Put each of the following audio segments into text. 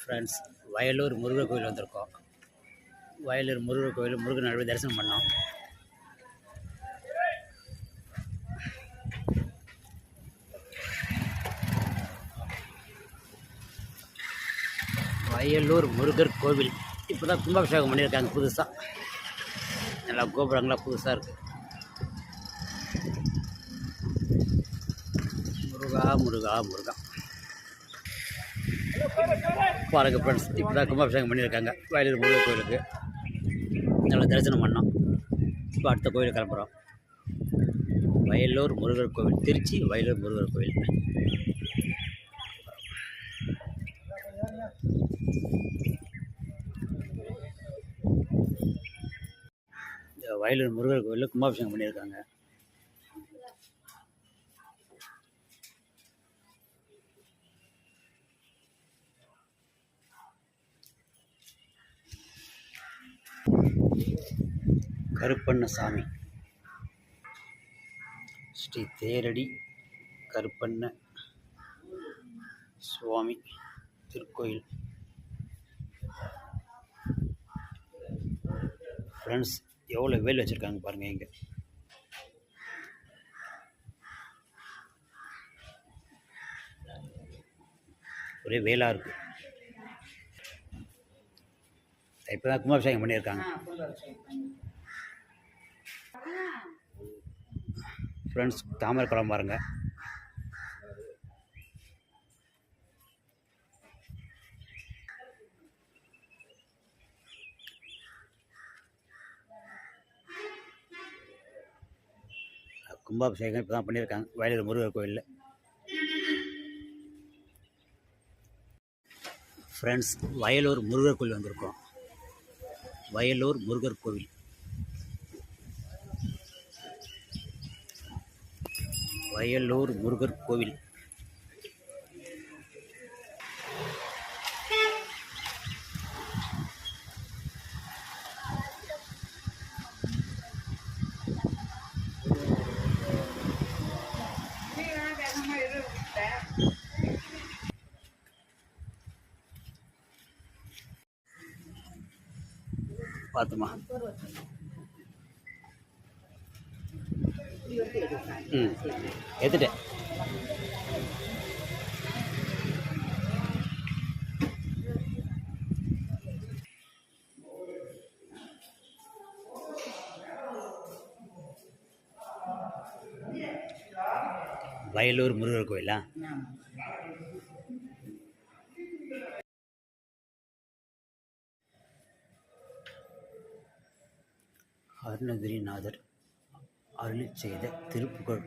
Friends, Vayalur Murugar கோயில் வந்திருக்கோம். வயலூர் முருகர் கோயில் முருகன் நடுவே தரிசனம் பண்ணோம். வயலூர் முருகர் கோவில் இப்போ தான் கும்பாபிஷேகம் பண்ணியிருக்காங்க புதுசாக. நல்லா கோபுரங்களாக புதுசாக இருக்குது. முருகா முருகா முருகா பாருங்கள் ஃப்ரெண்ட்ஸ், இப்போ தான் கும்பாபிஷேகம் பண்ணியிருக்காங்க வயலூர் முருகர் கோயிலுக்கு. நல்லா தரிசனம் பண்ணோம். இப்போ அடுத்த கோயிலுக்கு கிளம்புறோம். வயலூர் முருகர் கோவில், திருச்சி வயலூர் முருகர் கோவில். வயலூர் முருகர் கோயிலில் கும்பாபிஷேகம் பண்ணியிருக்காங்க. கருப்பண்ணசாமி, ஸ்ரீ தேரடி கருப்பண்ண சுவாமி திருக்கோயில். ஃப்ரெண்ட்ஸ், எவ்வளோ வேல் வச்சுருக்காங்க பாருங்கள். இங்கே ஒரே வேலாக இருக்குது. இப்போ தான் கும்பாபிஷேகம் பண்ணியிருக்காங்க. ஃப்ரெண்ட்ஸ், தாமரை குளம் பாருங்கள். கும்பாபிஷேகம் இப்போ தான் பண்ணியிருக்காங்க வயலூர் முருகர் கோயிலில். ஃப்ரெண்ட்ஸ், வயலூர் முருகர் கோயில் வந்திருக்கோம். வயலூர் முருகர் கோவில். வயலூர் முருகர் கோவில். பார்த்துமா எடுத்துட்டேன். வயலூர் முருகர் கோயிலா? அருணகிரிநாதர் அருளி செய்த திருப்புகழ்.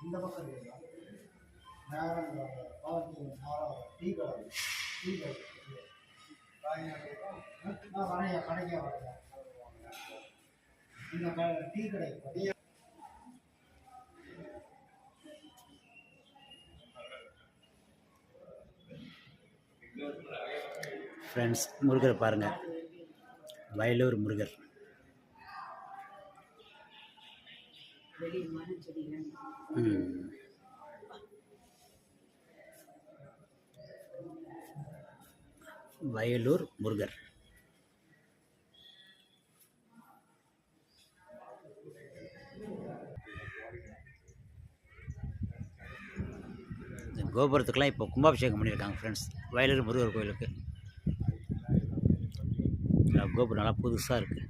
இந்த பக்கம் ஃப்ரெண்ட்ஸ், முருகரை பாருங்கள். வயலூர் முருகர். வயலூர் முருகர். இந்த கோபுரத்துக்கெல்லாம் இப்போ கும்பாபிஷேகம் பண்ணியிருக்காங்க ஃப்ரெண்ட்ஸ் வயலூர் முருகர் கோயிலுக்கு. கோபுரம் நல்லா புதுசாக இருக்குது.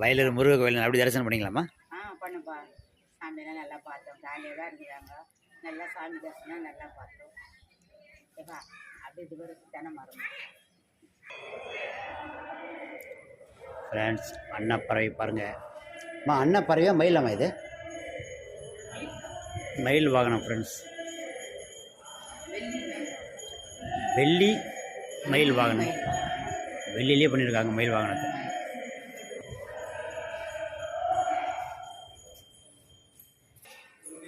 வயலூர் முருகர் கோயில் அப்படி தரிசனம் பண்ணிக்கலாமா? பண்ணுப்பா. சாமியெல்லாம் நல்லா பார்த்தோம். ஜாலியாக தான் இருக்கிறாங்க. நல்லா சாமி தரிசனம் நல்லா பார்த்தோம். ஏப்பா அப்படி இது வரைக்கும் தானே மாறும். ஃப்ரெண்ட்ஸ், அன்னப்பறவை பாருங்கள். அன்னப்பறவையா மயிலாமா? இது மயில் வாகனம் ஃப்ரெண்ட்ஸ். வெள்ளி மயில் வாகனம், மயில் வாகனம். வெள்ளியிலே பண்ணியிருக்காங்க மயில் வாகனத்தை.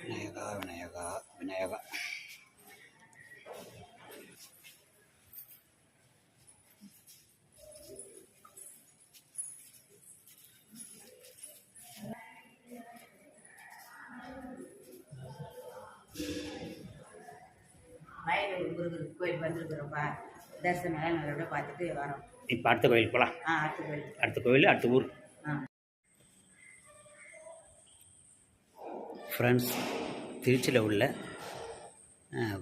விநாயகா விநாயகா விநாயகா. வயலூர் முருகர் கோயில் வந்திருக்கிறோம்ப்பா. தரிசனம்லாம் நல்லபடியாக பார்த்துட்டு வரோம். இப்போ அடுத்த கோயிலுக்கு போகலாம். அடுத்த கோயில். அடுத்த கோயில் அடுத்த ஊர். ஃப்ரெண்ட்ஸ், திருச்சியில் உள்ள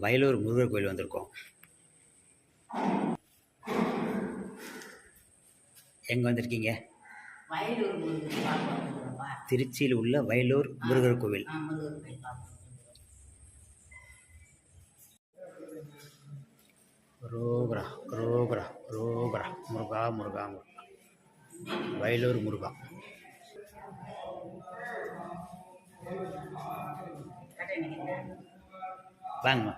வயலூர் முருகர் கோயில் வந்திருக்கோம். எங்கே வந்திருக்கீங்க? வயலூர் முருகர் பார்க்க வந்துருக்கிறோம்ப்பா. திருச்சியில் உள்ள வயலூர் முருகர் கோவில். முருகர் கோயில் பார்க்க. ரோகரா ரோகரா ரோகரா. முருகா முருகா முருகா. வயலூர் முருகா. வாங்க.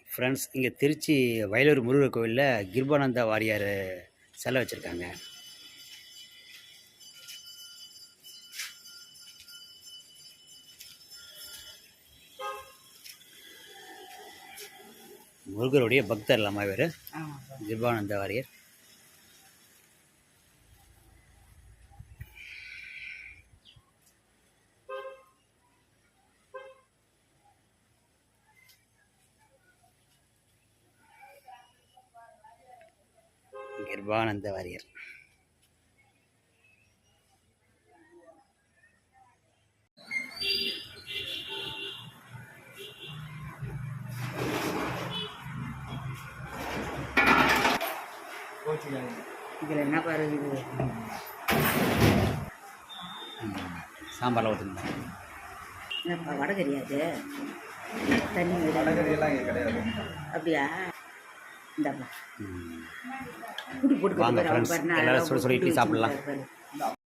ஃப்ரெண்ட்ஸ், இங்கே திருச்சி வயலூர் முருகர் கோவிலில் கிருபானந்த வாரியார் சிலை வச்சுருக்காங்க. முருகருடைய பக்தர் இல்லாமல் இவர் கிருபானந்த வாரியார். கிருபானந்த வாரியார். இதில் என்ன பாருது? சாம்பாரில் ஊற்றுங்க. என்னப்பா வடகரியாது? தண்ணி அப்படியா? இந்தாப்பா. குடி போட்டு வாங்க ஃப்ரெண்ட்ஸ், எல்லாரும் சுட சுட இட்லி சாப்பிட்லாம்.